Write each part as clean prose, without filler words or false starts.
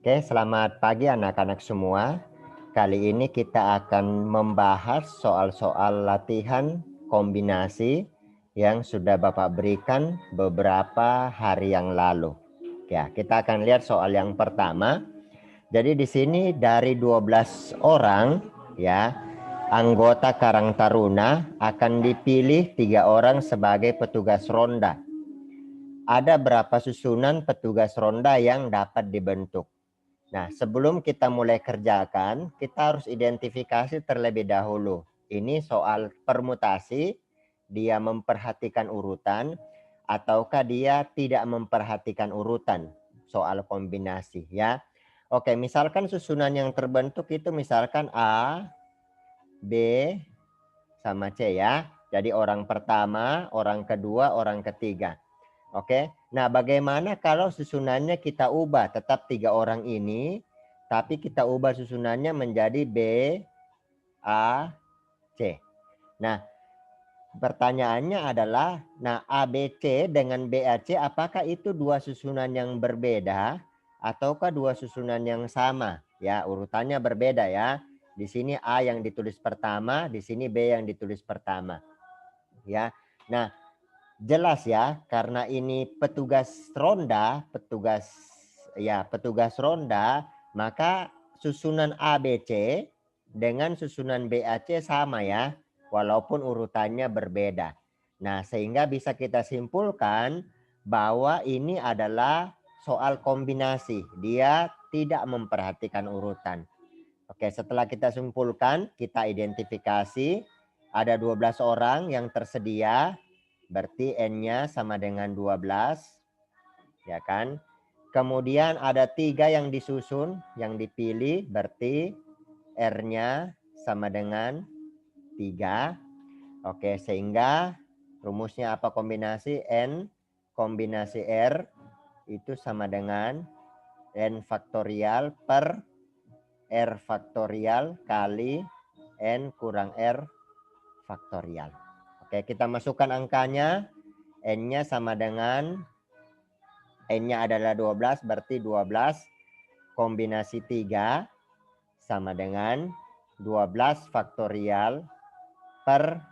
Oke, selamat pagi anak-anak semua. Kali ini kita akan membahas soal-soal latihan kombinasi yang sudah Bapak berikan beberapa hari yang lalu. Ya, kita akan lihat soal yang pertama. Jadi di sini dari 12 orang ya, anggota Karang Taruna akan dipilih 3 orang sebagai petugas ronda. Ada berapa susunan petugas ronda yang dapat dibentuk? Nah, sebelum kita mulai kerjakan, kita harus identifikasi terlebih dahulu. Ini soal permutasi, dia memperhatikan urutan, ataukah dia tidak memperhatikan urutan, soal kombinasi ya. Oke, misalkan susunan yang terbentuk itu misalkan A, B, sama C ya. Jadi orang pertama, orang kedua, orang ketiga. Oke, nah bagaimana kalau susunannya kita ubah tetap 3 orang ini, tapi kita ubah susunannya menjadi B, A, C. Nah, pertanyaannya adalah, nah A, B, C dengan B, A, C apakah itu dua susunan yang berbeda ataukah dua susunan yang sama? Ya, urutannya berbeda ya. Di sini A yang ditulis pertama, di sini B yang ditulis pertama. Ya. Nah, jelas ya, karena ini petugas ronda, petugas ronda, maka susunan ABC dengan susunan BAC sama ya, walaupun urutannya berbeda. Nah, sehingga bisa kita simpulkan bahwa ini adalah soal kombinasi. Dia tidak memperhatikan urutan. Oke, setelah kita simpulkan, kita identifikasi ada 12 orang yang tersedia. Berarti N-nya sama dengan 12, ya kan? Kemudian ada 3 yang disusun, yang dipilih, berarti R-nya sama dengan 3. Oke, sehingga rumusnya apa kombinasi? N kombinasi R itu sama dengan N faktorial per R faktorial kali N kurang R faktorial. Oke, kita masukkan angkanya. N-nya sama dengan, N-nya adalah 12, berarti 12 kombinasi 3 sama dengan 12 faktorial per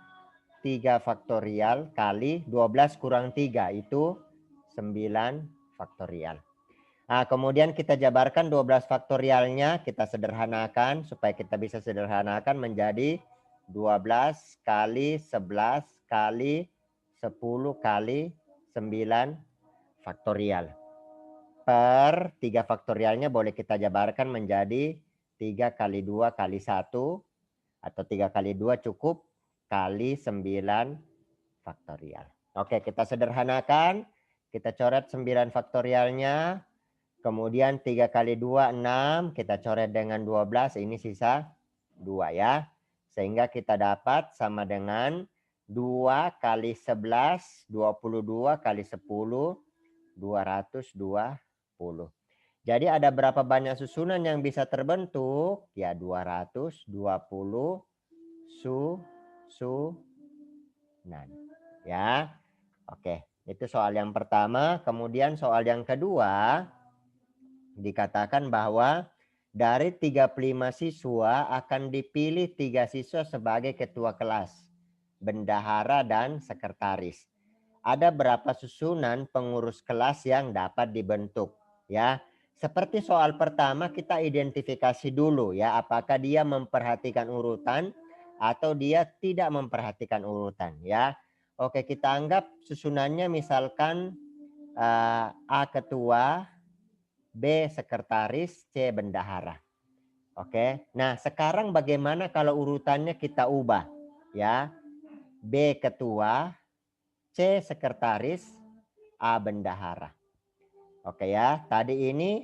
3 faktorial kali 12 kurang 3, itu 9 faktorial. Nah, kemudian kita jabarkan 12 faktorialnya, kita sederhanakan supaya kita bisa sederhanakan menjadi 12 kali 11 kali 10 kali 9 faktorial. Per 3 faktorialnya boleh kita jabarkan menjadi 3 kali 2 kali 1 atau 3 kali 2 cukup kali 9 faktorial. Oke, kita sederhanakan. Kita coret 9 faktorialnya. Kemudian 3 kali 2, 6. Kita coret dengan 12. Ini sisa 2 ya. Sehingga kita dapat sama dengan 2 kali 11, 22 kali 10, 220. Jadi ada berapa banyak susunan yang bisa terbentuk? Ya 220 susunan. Ya. Oke, itu soal yang pertama. Kemudian soal yang kedua, dikatakan bahwa dari 35 siswa akan dipilih 3 siswa sebagai ketua kelas, bendahara, dan sekretaris. Ada berapa susunan pengurus kelas yang dapat dibentuk? Ya, seperti soal pertama kita identifikasi dulu ya, apakah dia memperhatikan urutan atau dia tidak memperhatikan urutan ya. Oke, kita anggap susunannya misalkan A ketua, B sekretaris, C bendahara. Oke. Nah, sekarang bagaimana kalau urutannya kita ubah? Ya. B ketua, C sekretaris, A bendahara. Oke ya. Tadi ini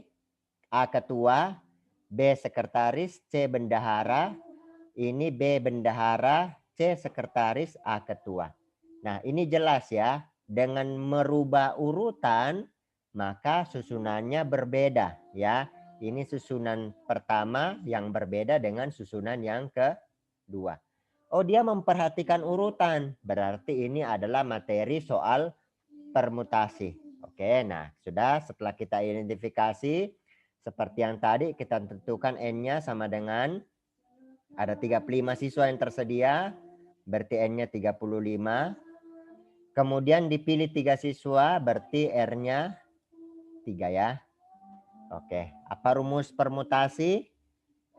A ketua, B sekretaris, C bendahara. Ini B bendahara, C sekretaris, A ketua. Nah, ini jelas ya. Dengan merubah urutan, maka susunannya berbeda ya. Ini susunan pertama yang berbeda dengan susunan yang kedua. Oh, dia memperhatikan urutan. Berarti ini adalah materi soal permutasi. Oke, nah sudah, setelah kita identifikasi, Seperti yang tadi kita tentukan N-nya sama dengan ada 35 siswa yang tersedia, berarti N-nya 35. Kemudian dipilih 3 siswa, berarti R-nya 3 ya. Oke, apa rumus permutasi?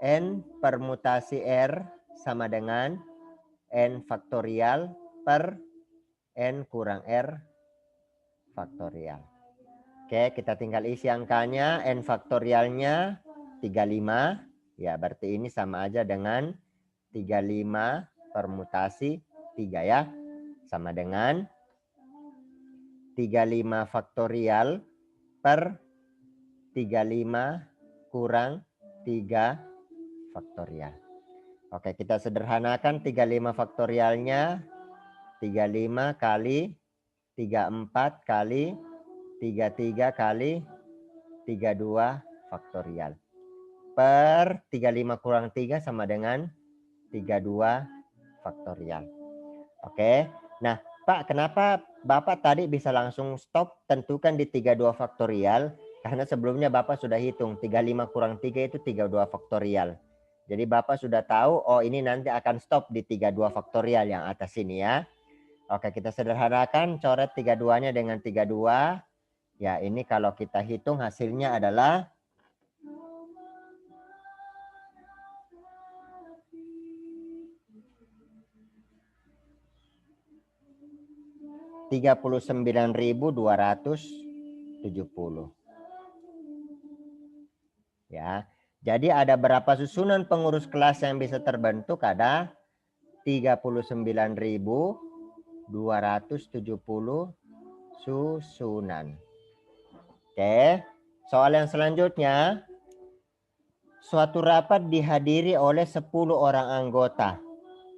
N permutasi R sama dengan N faktorial per N kurang R faktorial. Oke, kita tinggal isi angkanya. N faktorialnya 35. Ya, berarti ini sama aja dengan 35 permutasi 3 ya. Sama dengan 35 faktorial per 35 kurang 3 faktorial. Oke, kita sederhanakan 35 faktorialnya. 35 kali 34 kali 33 kali 32 faktorial. Per 35 kurang 3 sama dengan 32 faktorial. Oke. Nah, Pak, kenapa Bapak tadi bisa langsung stop tentukan di 32 faktorial? Karena sebelumnya Bapak sudah hitung 35 kurang 3 itu 32 faktorial. Jadi Bapak sudah tahu, oh ini nanti akan stop di 32 faktorial yang atas ini ya. Oke, kita sederhanakan, coret 32-nya dengan 32. Ya, ini kalau kita hitung hasilnya adalah 39.270. Ya. Jadi ada berapa susunan pengurus kelas yang bisa terbentuk? Ada 39.270 susunan. Oke. Soal yang selanjutnya. Suatu rapat dihadiri oleh 10 orang anggota.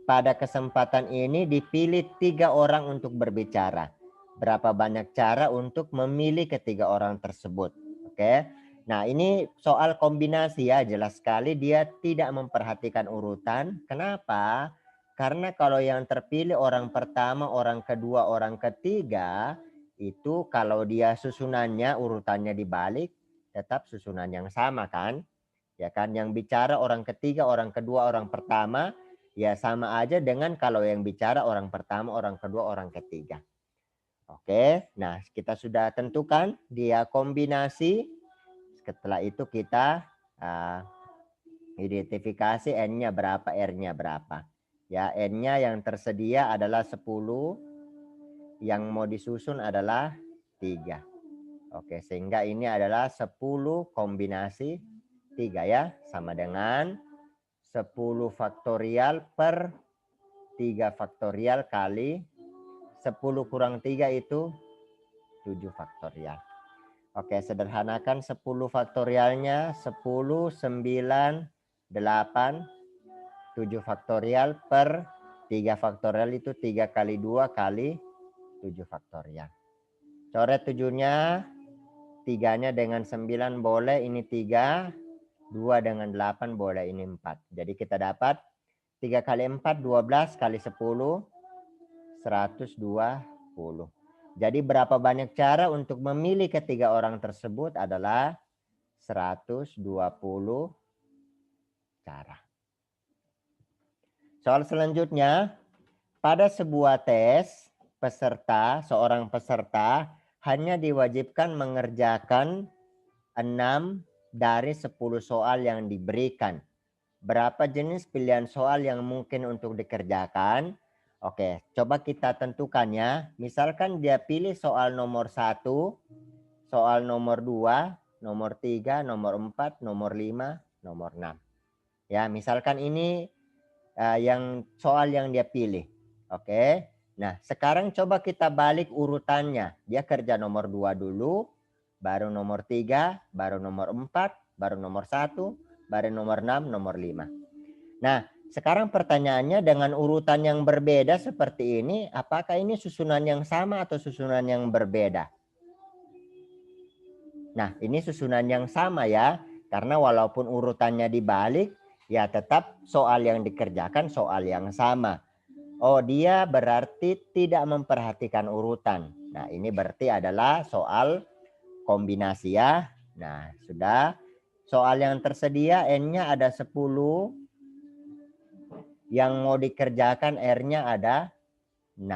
Pada kesempatan ini dipilih 3 orang untuk berbicara. Berapa banyak cara untuk memilih ketiga orang tersebut? Oke. Nah, ini soal kombinasi ya, jelas sekali dia tidak memperhatikan urutan. Kenapa? Karena kalau yang terpilih orang pertama, orang kedua, orang ketiga, itu kalau dia susunannya, urutannya dibalik, tetap susunan yang sama kan? Ya kan, yang bicara orang ketiga, orang kedua, orang pertama, ya sama aja dengan kalau yang bicara orang pertama, orang kedua, orang ketiga. Oke, nah kita sudah tentukan dia kombinasi. Setelah itu kita identifikasi N-nya berapa, R-nya berapa. Ya, N-nya yang tersedia adalah 10, yang mau disusun adalah 3. Oke, sehingga ini adalah 10 kombinasi 3 ya, sama dengan 10 faktorial per 3 faktorial kali 10 kurang 3 itu 7 faktorial. Oke, sederhanakan 10 faktorialnya 10, 9, 8, 7 faktorial per 3 faktorial itu 3 kali 2 kali 7 faktorial. Coret 7-nya, 3-nya dengan 9 boleh, ini 3, 2 dengan 8 boleh, ini 4. Jadi kita dapat 3 kali 4, 12 kali 10, 120. Jadi berapa banyak cara untuk memilih ketiga orang tersebut adalah 120 cara. Soal selanjutnya, pada sebuah tes, seorang peserta hanya diwajibkan mengerjakan 6 dari 10 soal yang diberikan. Berapa jenis pilihan soal yang mungkin untuk dikerjakan? Oke, coba kita tentukan ya. Misalkan dia pilih soal nomor 1, soal nomor 2, nomor 3, nomor 4, nomor 5, nomor 6. Ya, misalkan ini yang soal yang dia pilih. Oke. Nah, sekarang coba kita balik urutannya. Dia kerja nomor 2 dulu, baru nomor 3, baru nomor 4, baru nomor 1, baru nomor 6, nomor 5. Nah, sekarang pertanyaannya dengan urutan yang berbeda seperti ini, apakah ini susunan yang sama atau susunan yang berbeda? Nah, ini susunan yang sama ya, karena walaupun urutannya dibalik, ya tetap soal yang dikerjakan soal yang sama. Oh, dia berarti tidak memperhatikan urutan. Nah, ini berarti adalah soal kombinasi ya. Nah, sudah. Soal yang tersedia N-nya ada 10. Yang mau dikerjakan R-nya ada 6.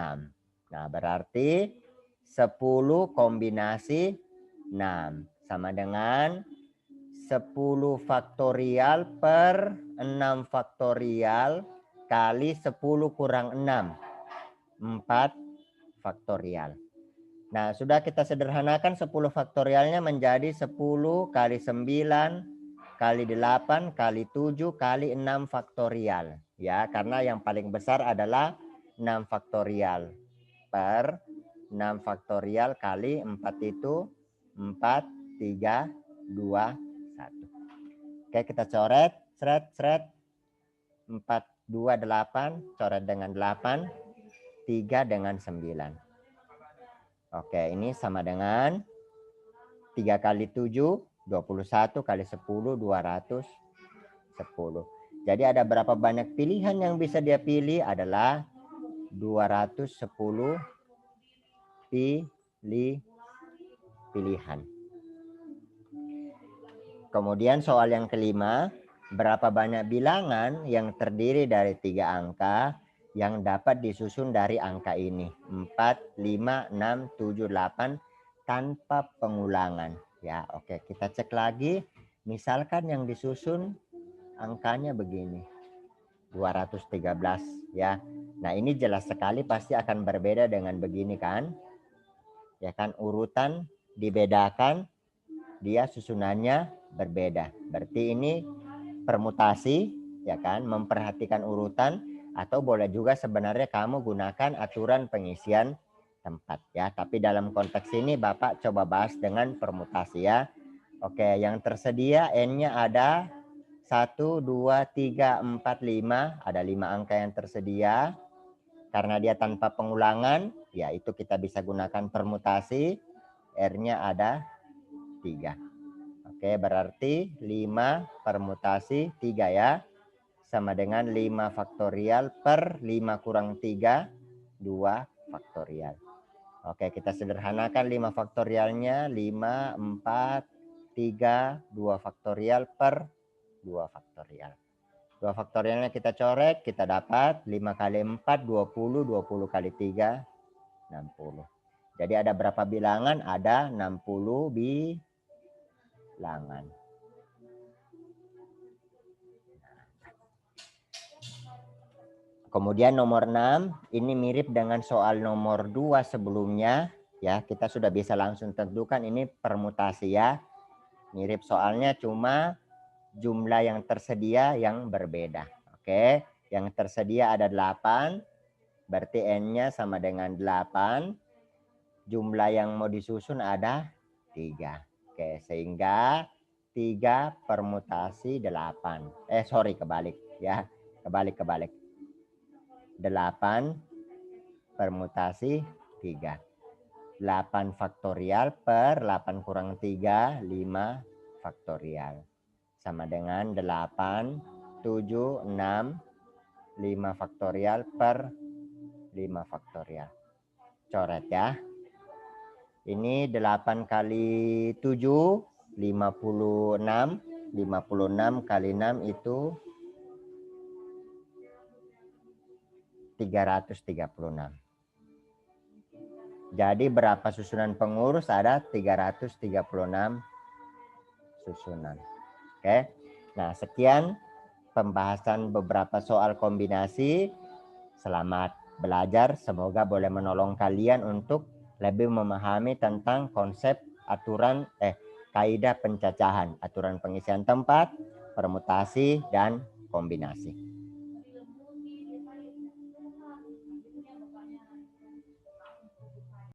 Nah, berarti 10 kombinasi 6 sama dengan 10 faktorial per 6 faktorial kali 10 kurang 6. 4 faktorial. Nah, sudah kita sederhanakan 10 faktorialnya menjadi 10 kali 9 kali 8 kali 7 kali 6 faktorial. Ya, karena yang paling besar adalah 6 faktorial per 6 faktorial kali 4 itu 4, 3, 2, 1. Oke, kita coret. Seret. 4, 2, 8. Coret dengan 8. 3 dengan 9. Oke, ini sama dengan 3 kali 7, 21 kali 10, 210. Jadi ada berapa banyak pilihan yang bisa dia pilih adalah 210 pilihan. Kemudian soal yang kelima, berapa banyak bilangan yang terdiri dari 3 angka yang dapat disusun dari angka ini 4, 5, 6, 7, 8 tanpa pengulangan. Ya, oke, kita cek lagi. Misalkan yang disusun angkanya begini 213 ya. Nah, ini jelas sekali pasti akan berbeda dengan begini kan? Ya kan, urutan dibedakan, dia susunannya berbeda. Berarti ini permutasi ya kan, memperhatikan urutan. Atau boleh juga sebenarnya kamu gunakan aturan pengisian tempat ya. Tapi dalam konteks ini Bapak coba bahas dengan permutasi ya. Oke, yang tersedia N-nya ada 1, 2, 3, 4, 5. Ada 5 angka yang tersedia. Karena dia tanpa pengulangan, ya itu kita bisa gunakan permutasi. R-nya ada 3. Oke, berarti 5 permutasi 3 ya. Sama dengan 5 faktorial per 5 kurang 3, 2 faktorial. Oke, kita sederhanakan 5 faktorialnya. 5, 4, 3, 2 faktorial per 2 faktorial. 2 faktorialnya kita coret, kita dapat 5 kali 4, 20, 20 kali 3, 60. Jadi ada berapa bilangan? Ada 60 bilangan. Kemudian nomor 6, ini mirip dengan soal nomor 2 sebelumnya. Ya, kita sudah bisa langsung tentukan ini permutasi ya. Mirip soalnya, cuma jumlah yang tersedia yang berbeda. Oke, yang tersedia ada 8, berarti N-nya sama dengan 8. Jumlah yang mau disusun ada 3. Oke, sehingga 3 permutasi 8. Kebalik ya. Kebalik. 8 permutasi 3. 8 faktorial per 8 kurang 3, 5 faktorial. Sama dengan 8, 7, 6, 5 faktorial per 5 faktorial. Coret ya. Ini 8 kali 7, 56. 56 kali 6 itu 336. Jadi berapa susunan pengurus? Ada 336 susunan. Oke. Nah, sekian pembahasan beberapa soal kombinasi. Selamat belajar. Semoga boleh menolong kalian untuk lebih memahami tentang konsep aturan kaidah pencacahan, aturan pengisian tempat, permutasi, dan kombinasi.